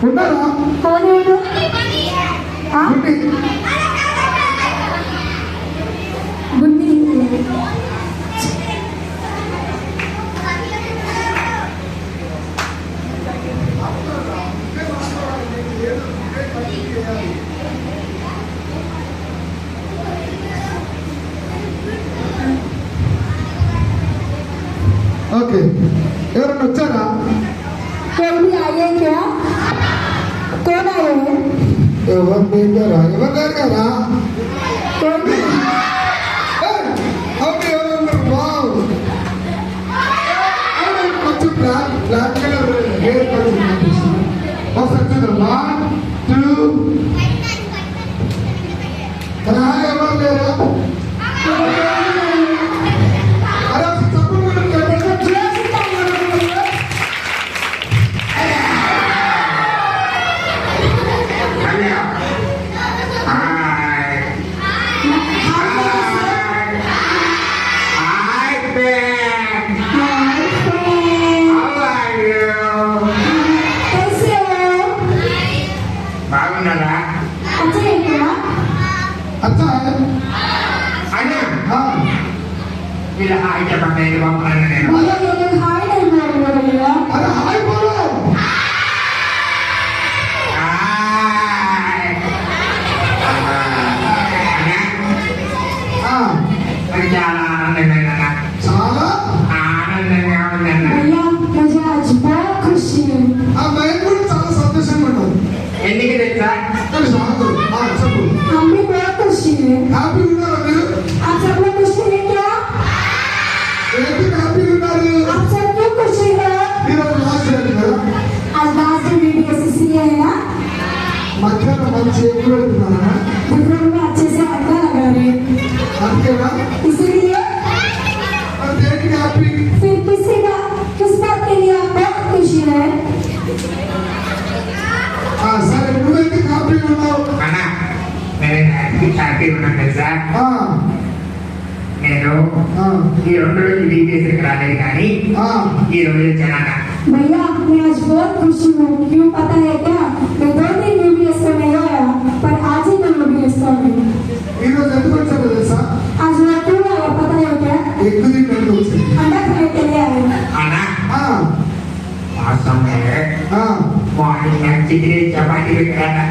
ఉన్నారా? కోనేడు గుండి ఓకే, ఎవరన్నా వచ్చారా? कोई भी आए क्या? कौन आए हैं? ఎవరు లేరా? ఎవరు లేరా? कोई भी ఓకే, ఎవరు? వావ్, కొంచెం బ్లాక్ కలర్ హెయిర్ కలర్ ఒకసారి 1 2 ఎవరు లేరా? బాగున్నారా? अच्छा है क्या? अच्छा है। అన్నా हाँ, ఇలా హాయ్ చెప్పండి బాగున్నాను నేను. भैया ये लोग हाय नहीं बोल रहे भैया। अरे हाय बोलो। హాయ్. అన్నా हाँ, అది చాలా ఆనందంగా అన్నా. చాలా ఆనందంగా ఉందన్నా. भैया मुझे आज बहुत खुशी है। ఆ మేము కూడా చాలా సంతోషంగా ఉన్నాం. ఎందుకు తెలుసా? తెలుసా? చెప్పు. हम भी बहुत खुशी है। హ్యాపీ ఉన్నారా మీరు? आप सब लोग खुशी है क्या? ఎందుకు హ్యాపీ ఉన్నారు? आप सब क्यों खुशी है? మీరు లాస్ట్ చేయాలి కదా. आज लास्ट डे बीडीएससी है ना? మధ్యాహ్నం మంచి ఎక్కువ పెడుతున్నారా? दुपहर में अच्छे से अंडा लगा रहे हैं। అంతేనా? इसलिए మరి దేనికి హ్యాపీ? फिर किस बात के लिए आप बहुत खुशी है? సరే, నువ్వెందుకు హ్యాపీ ఉన్నావు? అన్నా నేను హ్యాపీ ఉన్నాను తెలుసా? ఆ, నేను ఆ, ఈ 2 రోజులు బీబీఎస్కి రాలేదు కానీ ఆ. ఈ రోజు వచ్చానన్నా. भैया मैं आज बहुत खुशी हूँ। क्यों पता है क्या? मैं 2 दिन बीबीएस को नहीं आया, पर आज ही मैं बीबीएस को आई। ఈరోజు ఎందుకు వచ్చారో తెలుసా? आज मैं क्यों आया पता है क्या? ఎక్కువ తింటాను వచ్చింది. अंडा खाने के लिए आया। అన్నా ఆ, వాసం ఆ. మార్నింగ్ నాకు చికెన్ చపాతీ పెట్టారా?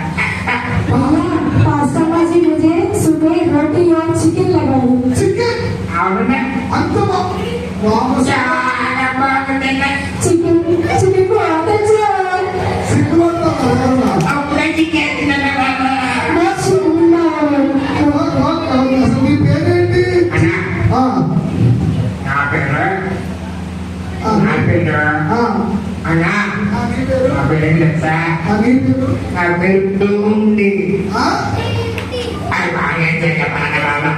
भैया पास्ता भाजी मुझे सुबह रोटी और चिकन लगाई। చికెన్ అవునా? అంత వామస చాలా బాగుందన్నా. चिकन को बहुत अच्छा है। సిగ్గుపడతాను. అప్పుడే చికెన్ తిన్నాను బాబా. बहुत शुक्रिया है। అసలు నీ పేరేంటి? అన్నా ఆ, నా పేరు ఆ, నా పేరు ఆ. అన్నా ఆ, నీ పేరు? నా పేరు ఏం తెలుసా? ఆ, నీ పేరు? నా పేరు టూండి. ఆ? అది బాగా ఎంజాయ్ చెప్పాలన్నా బాబా.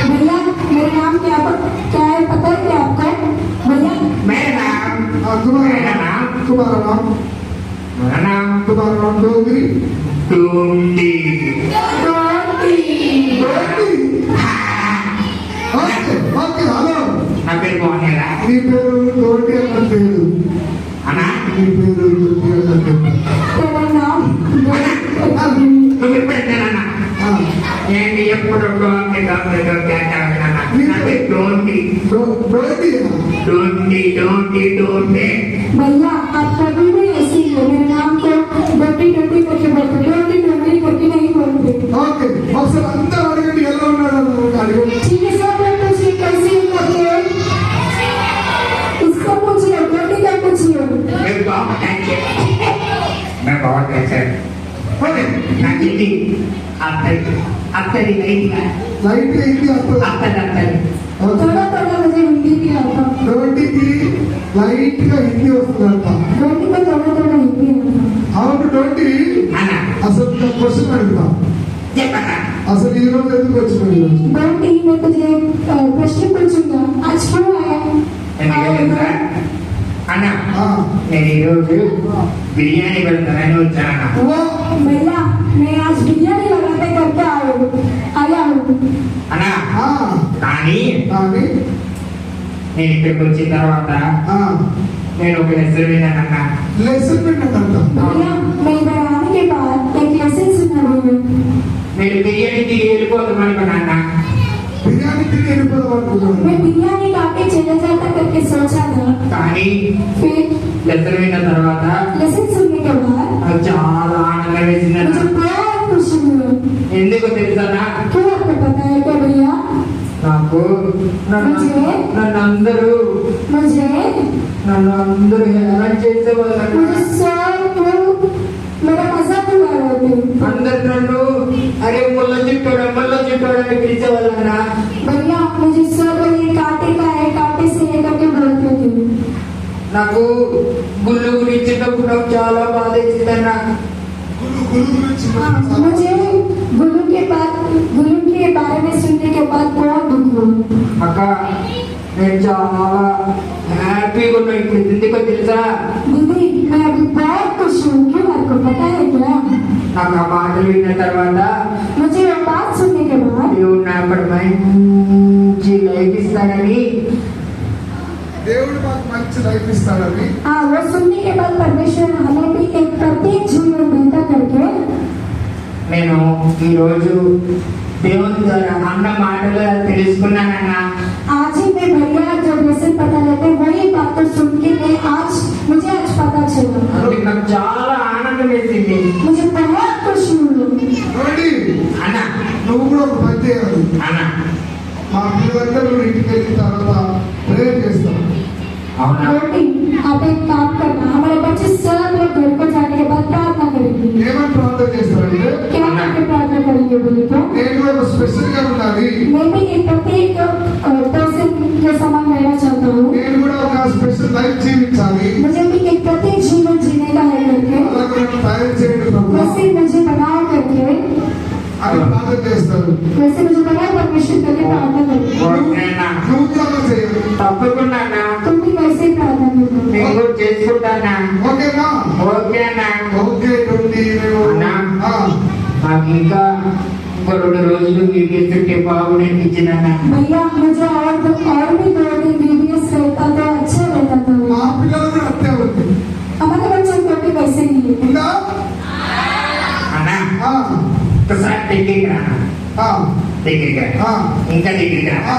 भैया मेरा नाम क्या है पता है क्या आपको? भैया మేరా ఆ, తుమారా నామ్? తుమారా నామ్? मेरा नाम తుమారా నామ్ డోగరి? टूंडी. డోగరి? Okay, okay, hello. నా పేరు బాగున్నారా? నీ పేరు తోటి అన్న పేరు. అన్నా నీ పేరు తోటి అన్న పేరు. तेरा नाम నువ్వు ఎప్పుడు వచ్చానన్నా? ఆ, నేను ఎప్పుడు నా పేరు టూండి. డోగరియా? टूंडी टूंडी टूंडी. भैया आप कभी भी ऐसे ही है। मेरे नाम को डोटी डोटी करके बोलते, डोटी डोटी करके नहीं बोलते। ఓకే, ఒకసారి అందరూ అడగండి ఎలా ఉన్నాడు అడగండి. ठीक है सब लोग पूछिए कैसे हैं करके। इसको पूछिए, डोटी का पूछिए। मैं बहुत अच्छे मैं बहुत अच्छे ओके ना चिट्ठी अत्तरी नहीं दिया లైట్ అయింది అప్పుడు. अत्तरी थोड़ा थोड़ा मुझे हिंदी भी आता। డోటికి లైట్ గా హిందీ వస్తుందంట. डोटी को थोड़ा थोड़ा हिंदी आता। అవును డోటి, అన్నా అసలు క్వశ్చన్ అడుగుతా. చెప్పరా? అసలు ఈ రోజు ఎందుకు వచ్చినావు ఈరోజు? डोटी मैं तुझे क्वेश्चन पूछूंगा। आज क्यों आया? ఎందుకు తెలుసా? అన్నా ఆ, నేను ఈరోజు బిర్యానీ పెడతానని వచ్చానన్నా. ఓ, भैया मैं आज बिरयानी लगाते करके आया हूँ। అన్నా ఆ, కానీ కానీ నేను ఇక్కడికి వచ్చిన తర్వాత ఆ, నేను ఒక లెసన్ విన్నానన్నా. लेसन में न करता भैया मैं इधर आने के बाद एक लेसन सुना मैंने నేను బిర్యానీ తిరిగి వెళ్ళిపోతామని నాన్న. बिरयानी के लिए नहीं पता मैं बिरयानी खा के चला जाता करके सोचा था కానీ फिर లెసన్ విన్న తర్వాత लेसन सुनने के बाद నాకు చాలా ఆనందం వేసిందన్న. मुझे बहुत खुशी हुई ఎందుకు తెలుసా? क्यों आपको पता है क्या भैया నాకు నన్ను అందరూ मुझे హేళన చేసేవాళ్ళన్న. मुझे सब लोग मेरा मजाक उड़ा रहे थे అందరు నన్ను అరే ముళ్ళ చుట్టాడు అని పిలిచేవాళ్ళన్న. भैया मुझे सब ये कांटे का है कांटे से ये करके बोलते थे నాకు గుళ్ళు గురించి నాకు చాలా బాధ వేసిందన్న. गुरु हाँ, मुझे गुरु के बारे में सुनने के बाद बहुत दुख हुआ అక్క నేను చాలా హ్యాపీగా ఉన్నా. ఇప్పుడు ఎందుకో తెలుసా? दीदी मैं अभी बहुत खुश हूँ क्यों आपको पता है क्या నాకు ఆ మాటలు విన్న తర్వాత मुझे ये बात सुनने के बाद దేవుడు నాకు మంచి లైఫ్ ఇస్తానని దేవుడు మాకు మంచి లైఫ్ ఇస్తాడని हाँ वो सुनने के बाद परमेश्वर हमें भी एक प्रत्येक जीवन देता करके నేను ఈరోజు దేవుని ద్వారా అన్న మాటలు తెలుసుకున్నానన్న. आज ही मैं भैया जब लेसन पता लेते वही बात तो सुन के मुझे आज पता चला అందుకు నాకు చాలా ఆనందం వేసింది. मुझे बहुत खुशी हुई చూడండి అన్న నువ్వు కూడా ఒక పని చేయాలి అన్న మా పిల్లలందరూ ఇంటికి వెళ్ళిన తర్వాత ప్రేయర్ చేస్తాం అవునా? रोटी आप एक काम करना हमारे बच्चे सब लोग घर को जाने के बाद प्रार्थना करेंगे ఏమని ప్రార్థన చేస్తారంటే क्या करके प्रार्थना करेंगे बोले तो నేను ఒక స్పెషల్ గా ఉండాలి मैं भी एक प्रत्येक पर्सन के समान रहना चाहता हूँ నేను కూడా ఒక స్పెషల్ లైఫ్ జీవించాలి मुझे भी एक प्रत्येक जीवन जीने का है करके అలా కూడా తయారు చేయండి ప్రభు वैसे मुझे बनाओ करके అని ప్రార్థన చేస్తారు वैसे मुझे बनाओ परमेश्वर करके प्रार्थना करके ఓకే అన్న. నువ్వు కూడా అలా చేయాలి తప్పకుండా అన్న. तुम भी वैसे ही प्रार्थना करना నేను కూడా చేసుకుంటానా? ఓకేనా ఓకే అన్న. ఓకే ట్వంటీ అన్నా. నాకు ఇంకా ఇంకో 2 రోజులు వీడియోస్తుంటే బాగుండిపించిందన్న. भैया मुझे और भी 2 दिन बीबीएस रहता तो अच्छा रहता था మా పిల్లలు కూడా అంతే ఉంది हमारे बच्चों को भी वैसे ही है ఉందా అన్న ఆ, ఒకసారి దగ్గరికి రా. ఆ, దగ్గరికి రా. ఆ, ఇంకా దగ్గరికి రా. ఆ.